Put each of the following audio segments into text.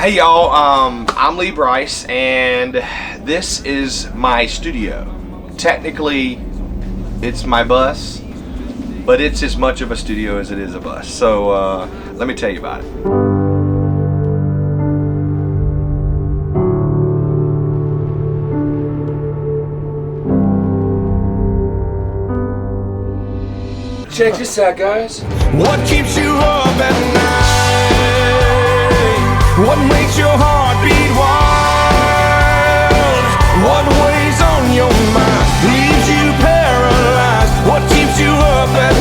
Hey y'all, I'm Lee Brice, and this is my studio. Technically, it's my bus, but it's as much of a studio as it is a bus. So let me tell you about it. Check this out, guys. What keeps you up at night? What makes your heart beat wild? What weighs on your mind? Leaves you paralyzed? What keeps you up at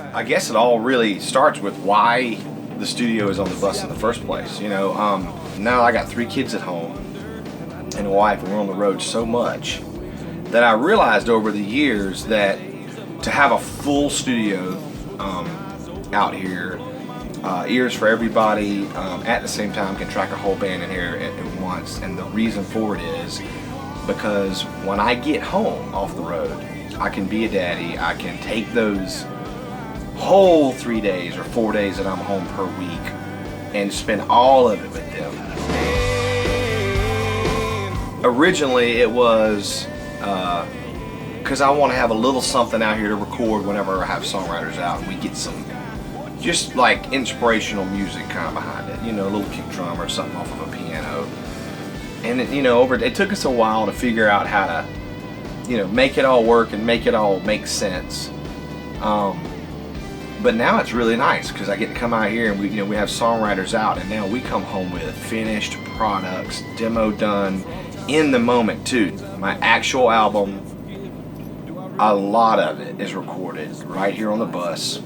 night? I guess it all really starts with why the studio is on the bus in the first place. You know, now I got 3 kids at home and a wife, and we're on the road so much that I realized over the years that to have a full studio out here, ears for everybody, at the same time can track a whole band in here at once. And the reason for it is because when I get home off the road, I can be a daddy. I can take those whole 3 days or 4 days that I'm home per week and spend all of it with them. Originally it was because I want to have a little something out here to record whenever I have songwriters out, and we get some just like inspirational music kind of behind it, you know, a little kick drum or something off of a piano. And it, you know, it took us a while to figure out how to, you know, make it all work and make it all make sense. But now it's really nice because I get to come out here and we have songwriters out, and now we come home with finished products, demo done in the moment too. My actual album, a lot of it is recorded right here on the bus.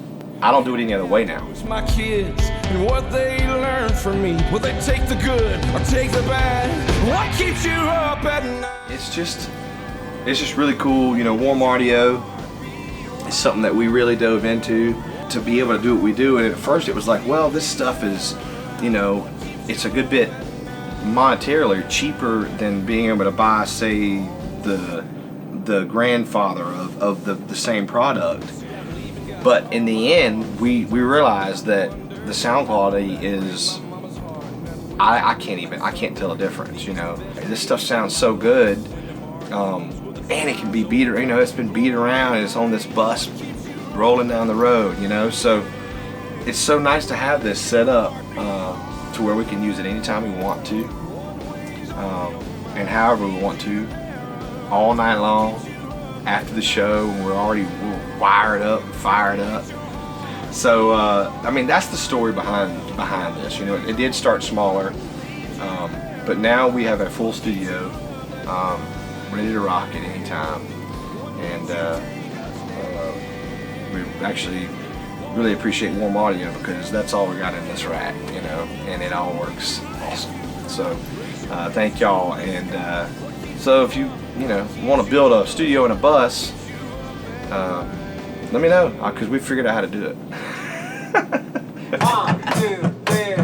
I don't do it any other way now. My kids and what they learn from me. Will they take the good or take the bad? What keeps you up at night? It's just really cool. You know, warm audio is something that we really dove into to be able to do what we do. And at first it was like, well, this stuff is, you know, it's a good bit monetarily cheaper than being able to buy, say, the grandfather of the same product. But in the end, we realized that the sound quality is, I can't tell a difference. You know, this stuff sounds so good, and it can be beat, you know, it's been beat around, and it's on this bus rolling down the road, you know. So it's so nice to have this set up to where we can use it anytime we want to, and however we want to, all night long. After the show, we're wired up, fired up. So I mean, that's the story behind this. You know, it did start smaller, but now we have a full studio, ready to rock at any time, and we actually really appreciate warm audio because that's all we got in this rack, you know, and it all works awesome. So thank y'all, and so if you want to build a studio and a bus, let me know, because we figured out how to do it. 1, 2, 3.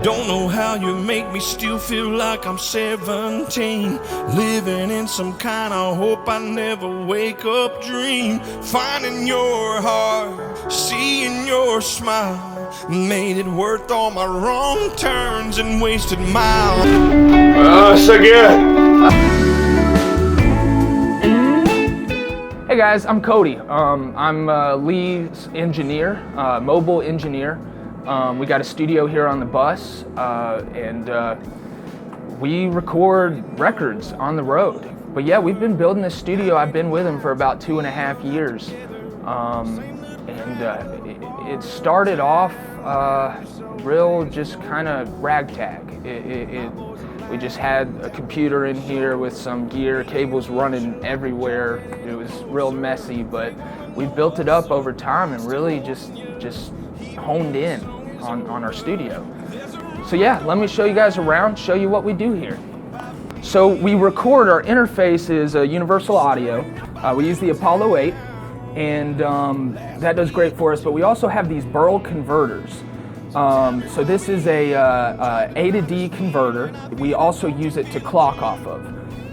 Don't know how you make me still feel like I'm 17, living in some kind of hope I never wake up dream. Finding your heart, seeing your smile, made it worth all my wrong turns and wasted miles. So good. Hey guys, I'm Cody. I'm Lee's engineer, mobile engineer. We got a studio here on the bus, and we record records on the road. But yeah, we've been building this studio. I've been with him for about 2.5 years. It started off real just kind of ragtag. We just had a computer in here with some gear, cables running everywhere. It was real messy, but we built it up over time and really just honed in on our studio. So yeah, let me show you guys around, show you what we do here. So we record, our interface is a universal audio. We use the Apollo 8, and that does great for us, but we also have these Burl converters. So this is a A to D converter. We also use it to clock off of.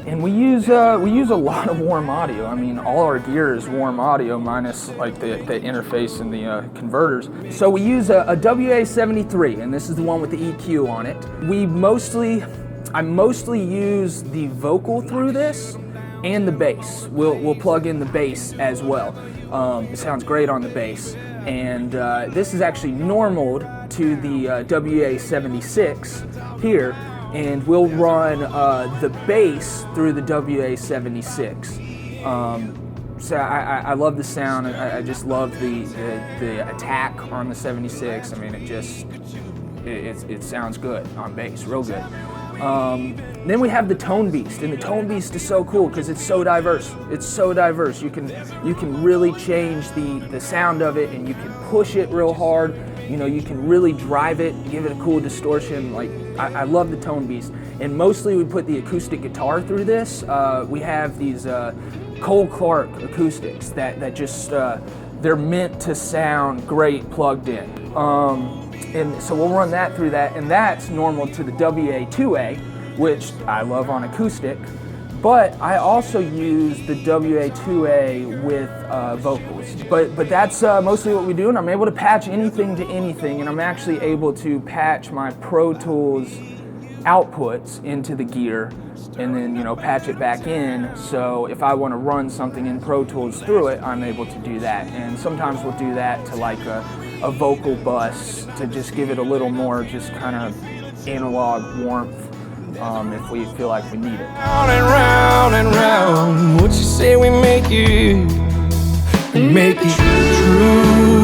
And we use a lot of warm audio. I mean, all our gear is warm audio minus like the interface and the converters. So we use a WA-73, and this is the one with the EQ on it. I mostly use the vocal through this and the bass. We'll plug in the bass as well. It sounds great on the bass. And this is actually normaled to the WA-76 here, and we'll run the bass through the WA-76. So I love the sound. I just love the attack on the 76. I mean, it sounds good on bass, real good. Then we have the Tone Beast, and the Tone Beast is so cool because it's so diverse. It's so diverse. You can really change the sound of it, and you can push it real hard. You know, you can really drive it, give it a cool distortion. Like I love the Tone Beast, and mostly we put the acoustic guitar through this. We have these Cole Clark acoustics that just they're meant to sound great plugged in. And so we'll run that through that, and that's normal to the WA-2A, which I love on acoustic, but I also use the WA-2A with vocals. But that's mostly what we do, and I'm able to patch anything to anything, and I'm actually able to patch my Pro Tools outputs into the gear, and then patch it back in. So if I want to run something in Pro Tools through it, I'm able to do that. And sometimes we'll do that to like a vocal bus to just give it a little more just kind of analog warmth if we feel like we need it. Round and round and round, what you say we make it true.